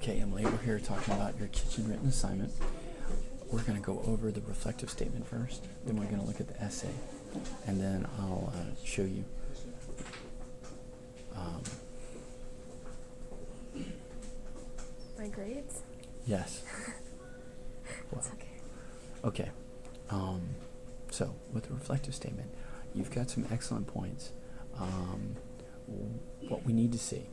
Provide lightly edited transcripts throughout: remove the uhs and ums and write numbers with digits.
Okay, Emily, we're here talking about your kitchen written assignment. We're going to go over the reflective statement first, then we're going to look at the essay, and then I'll show you. My grades? Yes. It's okay. Okay. So, with the reflective statement, you've got some excellent points. What we need to see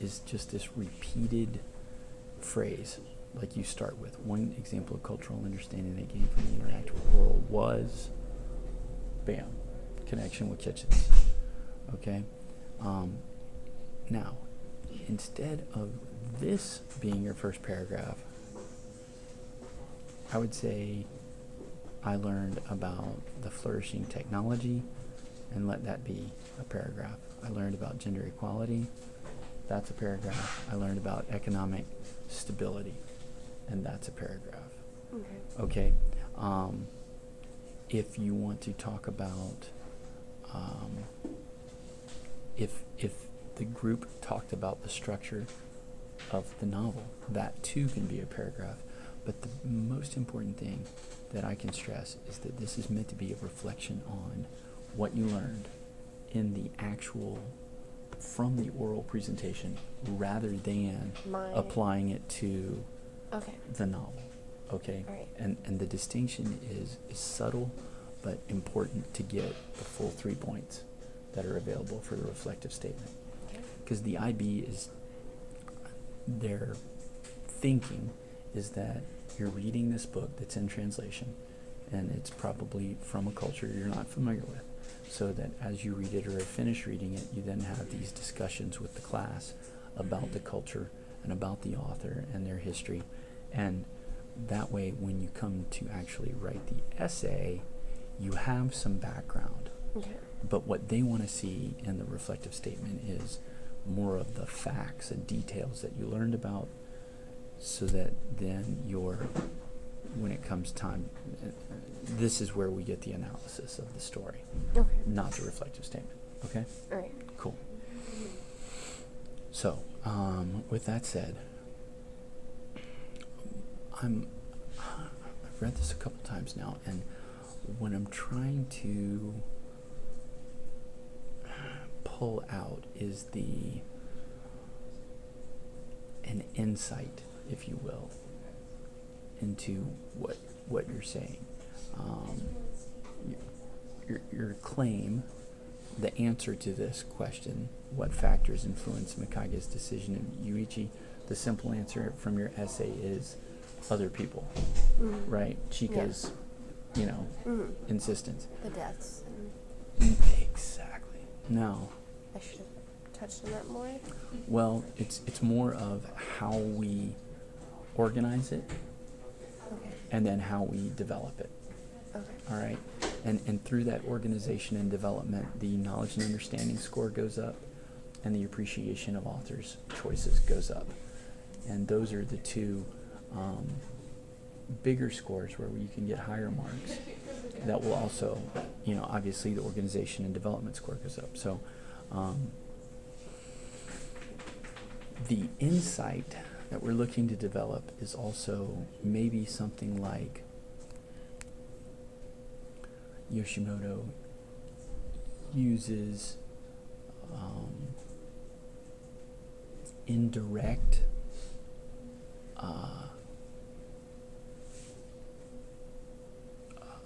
is just this repeated phrase, like you start with. One example of cultural understanding they gained from the interactive world was, bam, connection with kitchens. Okay? Now, instead of this being your first paragraph, I would say I learned about the flourishing technology, and let that be a paragraph. I learned about gender equality. That's a paragraph. I learned about economic stability, and that's a paragraph. Okay. If you want to talk about, if the group talked about the structure of the novel, that too can be a paragraph. But the most important thing that I can stress is that this is meant to be a reflection on what you learned in the actual, from the oral presentation, rather than applying it to the novel. Okay? Right. And the distinction is subtle but important to get the full 3 points that are available for the reflective statement. Because the IB is, their thinking is that you're reading this book that's in translation, and it's probably from a culture you're not familiar with, so that as you read it or have finished reading it, you then have these discussions with the class about the culture and about the author and their history. And that way, when you come to actually write the essay, you have some background. Okay. But what they want to see in the reflective statement is more of the facts and details that you learned about, so that then when it comes time, this is where we get the analysis of the story, not the reflective statement. Okay? All right. Cool. So, with that said, I've read this a couple times now, and when I'm trying to pull out is an insight, if you will, into what you're saying. Your claim, the answer to this question, what factors influence Mikage's decision in Yuichi, the simple answer from your essay is other people, right? Chika's, insistence. The deaths. Exactly. No. I should have touched on that more. Well, it's more of how we organize it, and then how we develop it. Okay. All right? And through that organization and development, the knowledge and understanding score goes up, and the appreciation of authors' choices goes up. And those are the two bigger scores where you can get higher marks. That will also, obviously the organization and development score goes up. So the insight that we're looking to develop is also maybe something like Yoshimoto uses indirect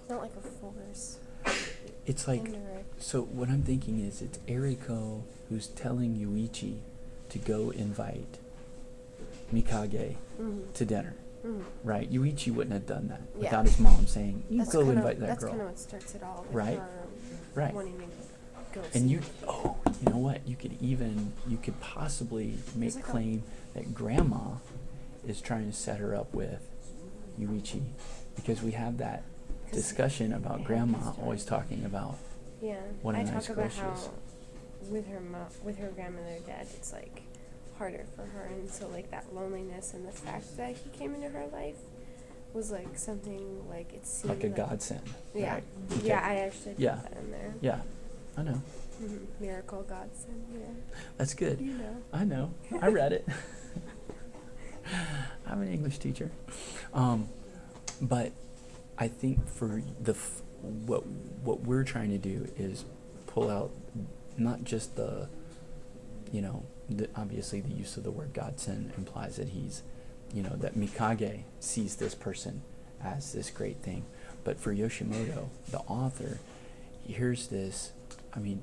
Not like a force. it's like Indirect. So what I'm thinking is it's Eriko who's telling Yuichi to go invite Mikage to dinner. Right? Yuichi wouldn't have done that without his mom saying, you That's go kinda, invite that that's girl. kind of what starts it all. With Right? Her Right. wanting to go And see you know what? You could possibly make like claim that grandma is trying to set her up with Yuichi, because we have that discussion about grandma always talking about what a I nice talk girl about she how is. with her grandmother dead, it's like harder for her, and so like that loneliness and the fact that he came into her life was like something like it seemed Like a godsend. Yeah. Right? Okay. Yeah, I actually put Yeah. that in there. Yeah, I know. Miracle Godson, yeah. That's good. You know. I know. I read it. I'm an English teacher. But I think for what we're trying to do is pull out not just obviously the use of the word Godson implies that he's, that Mikage sees this person as this great thing. But for Yoshimoto, the author, here's this,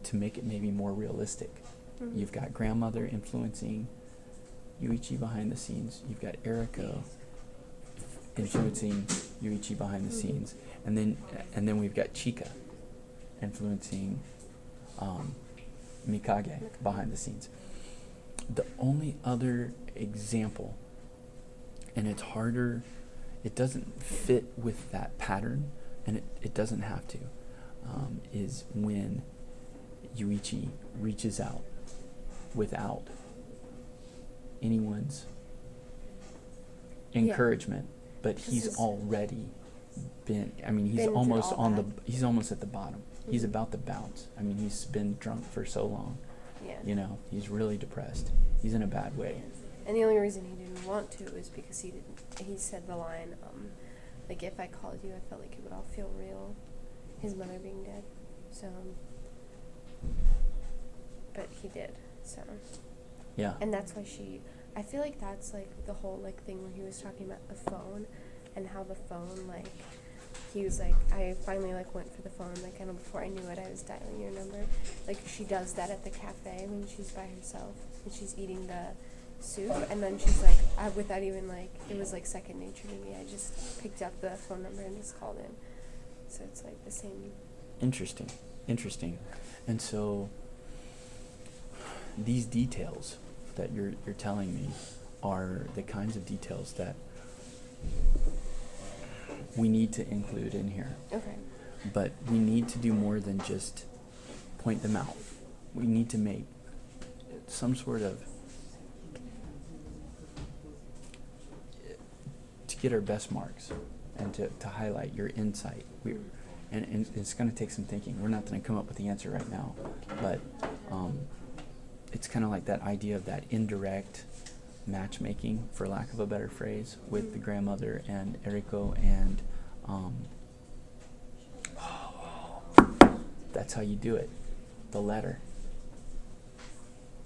to make it maybe more realistic. Mm-hmm. You've got grandmother influencing Yuichi behind the scenes. You've got Eriko influencing Yuichi behind the scenes. And then we've got Chika influencing Mikage behind the scenes. The only other example, and it's harder, it doesn't fit with that pattern, and it doesn't have to, is when Yuichi reaches out without anyone's encouragement, but he's already been, he's Been almost through all that. he's almost at the bottom. He's Mhm. about to bounce. He's been drunk for so long. Yeah. He's really depressed. He's in a bad way. And the only reason he didn't want to is because he said the line, like, if I called you, I felt like it would all feel real. His mother being dead. So, but he did, so. Yeah. And that's why I feel like that's, like, the whole, like, thing where he was talking about the phone and how the phone, like, he was like, I finally, like, went for the phone, like, kind of before I knew it, I was dialing your number. Like, she does that at the cafe when she's by herself and she's eating the soup, and then she's like, without even, like, it was, like, second nature to me. I just picked up the phone number and just called in. So it's, like, the same. Interesting. And so these details that you're telling me are the kinds of details that we need to include in here. Okay. But we need to do more than just point them out. We need to make some sort of, to get our best marks and to highlight your insight. And it's going to take some thinking. We're not going to come up with the answer right now, but it's kind of like that idea of that indirect matchmaking, for lack of a better phrase, with the grandmother and Eriko, and that's how you do it. The letter.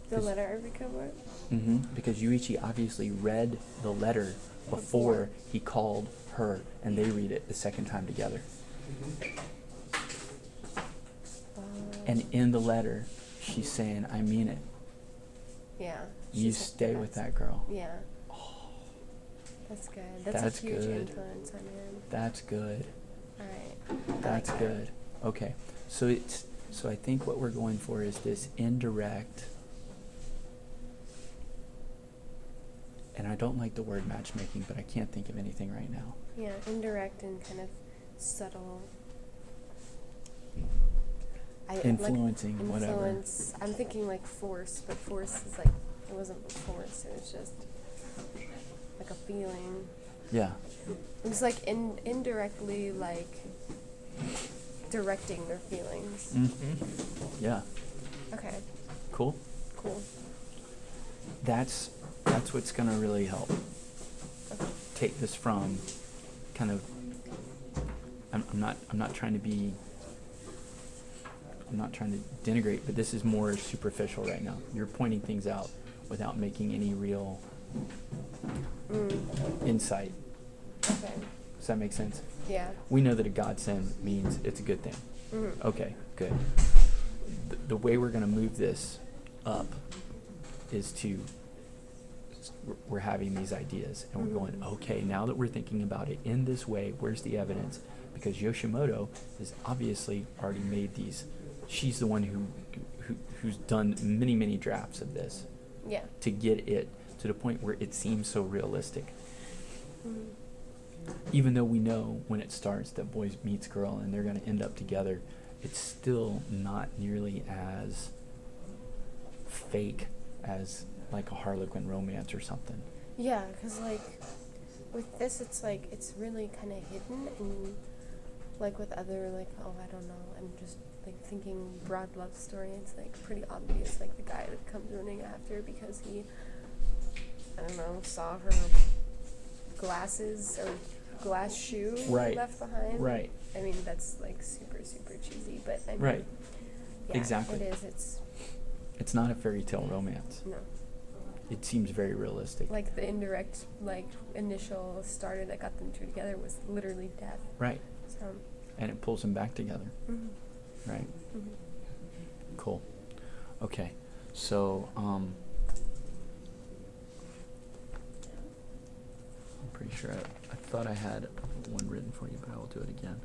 The letter Eriko wrote? Because Yuichi obviously read the letter before he called her, and they read it the second time together. And in the letter, she's saying, I mean it. Yeah. You stay with that girl. Yeah. That's good. That's a huge good. influence on him. That's good. All right. That's good. Okay. So I think what we're going for is this indirect, and I don't like the word matchmaking, but I can't think of anything right now. Yeah, indirect and kind of subtle. Influencing, whatever. Influence. I'm thinking like force, but force is like, it wasn't force, it was just like a feeling. Yeah. It was like indirectly like directing their feelings. Yeah. Okay. Cool. That's what's gonna really help. Okay. Take this from kind of, I'm not trying to denigrate, but this is more superficial right now. You're pointing things out without making any real insight. Okay. Does that make sense? Yeah. We know that a godsend means it's a good thing. Mm-hmm. Okay, good. The way we're going to move this up is we're having these ideas, and we're going, okay, now that we're thinking about it in this way, where's the evidence? Because Yoshimoto has obviously already made these. She's the one who's done many, many drafts of this. Yeah. To get it to the point where it seems so realistic. Mm-hmm. Even though we know when it starts that boy meets girl and they're going to end up together, it's still not nearly as fake as like a Harlequin romance or something. Yeah, because like with this, it's like it's really kind of hidden, and like with other, like, oh, I don't know, I'm just like thinking broad love story, it's like pretty obvious, like the guy that comes running after because he, I don't know, saw her glasses or glass shoe Right. left behind. Right. I mean, that's like super, super cheesy, but I mean, Right. yeah, Exactly. it is. It's not a fairy tale romance. No. It seems very realistic. Like the indirect, like initial starter that got them two together was literally death. Right. So. And it pulls them back together. Mhm. Right. Mhm. Cool. Okay. So, I'm pretty sure I thought I had one written for you, but I will do it again.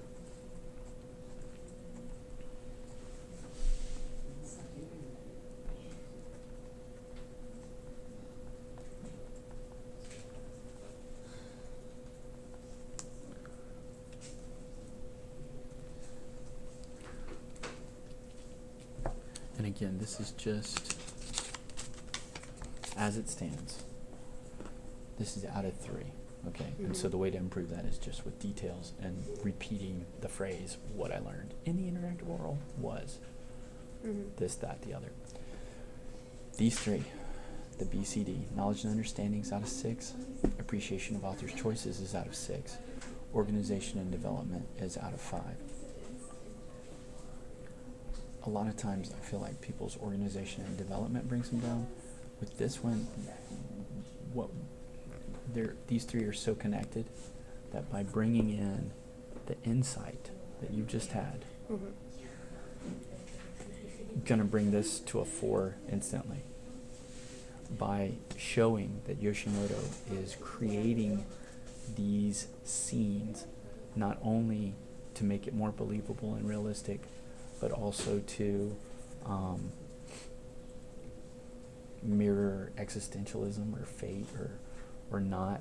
And again, this is just as it stands. This is out of 3, okay? And so Mhm. the way to improve that is just with details and repeating the phrase, what I learned in the interactive oral was Mhm. this, that, the other. These 3, the BCD, knowledge and understanding is out of 6, appreciation of author's choices is out of 6, organization and development is out of 5. A lot of times I feel like people's organization and development brings them down. With this one, these 3 are so connected that by bringing in the insight that you just had, Mhm. gonna bring this to a 4 instantly. By showing that Yoshimoto is creating these scenes not only to make it more believable and realistic, but also to mirror existentialism or fate or not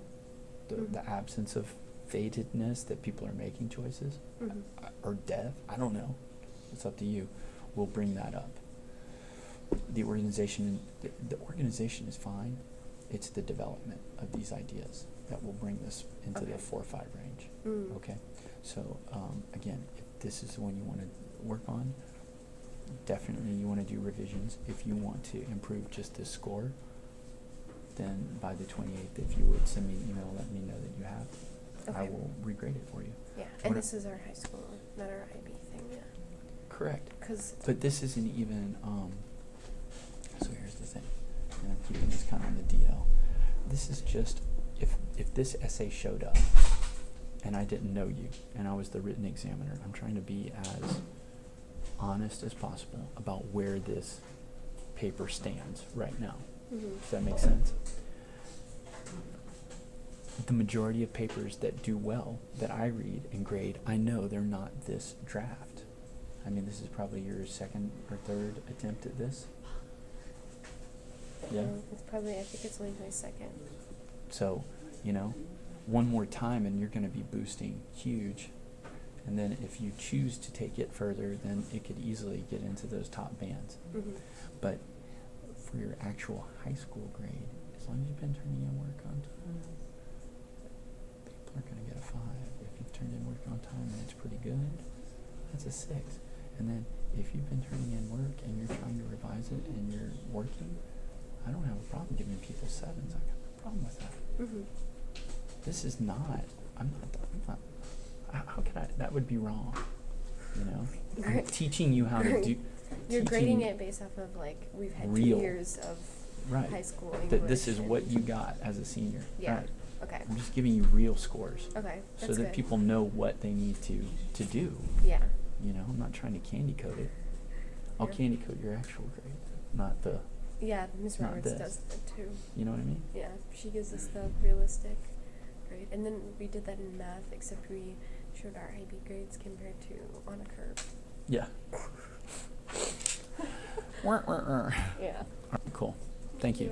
the absence of fatedness that people are making choices Mhm. or death. I don't know. It's up to you. We'll bring that up. The organization is fine. It's the development of these ideas that will bring this into Okay. the 4-5 range. Mm. Okay. So again, if this is the one you want to work on, definitely you want to do revisions. If you want to improve just this score, then by the 28th, if you would send me an email, let me know that you have. I Okay. will regrade it for you. Yeah, What and a- this is our high school, not our IB thing, yeah. Correct. Because. But this isn't even, so here's the thing, and I'm keeping this kind of on the DL. This is just, if this essay showed up and I didn't know you and I was the written examiner, I'm trying to be as honest as possible about where this paper stands right now. Mhm. Does that make sense? The majority of papers that do well, that I read and grade, I know they're not this draft. I mean, this is probably your 2nd or 3rd attempt at this. Yeah. It's probably, I think it's only my 2nd. So, one more time and you're going to be boosting huge. And then if you choose to take it further, then it could easily get into those top bands. Mhm. But for your actual high school grade, as long as you've been turning in work on time, people are going to get a 5. If you've turned in work on time and it's pretty good, that's a 6. And then if you've been turning in work and you're trying to revise it and you're working, I don't have a problem giving people 7s. I got no problem with that. Mhm. This is not, I'm not, how can I, that would be wrong, I'm Right. teaching you how to do. You're grading teaching- it based off of like we've had Real. 2 years of Right. high school English. That this is and- what you got as a senior. Yeah. Right. Okay. I'm just giving you real scores. Okay. So That's that good. people know what they need to do. Yeah. I'm not trying to candy coat it. I'll Yeah. candy coat your actual grade, not the, Yeah. Miss Not Roberts this. does that too. you know what I mean? Yeah. She gives us the realistic grade, and then we did that in math, except we showed our IB grades compared to on a curve. Yeah. Yeah. All right, cool. Thank you.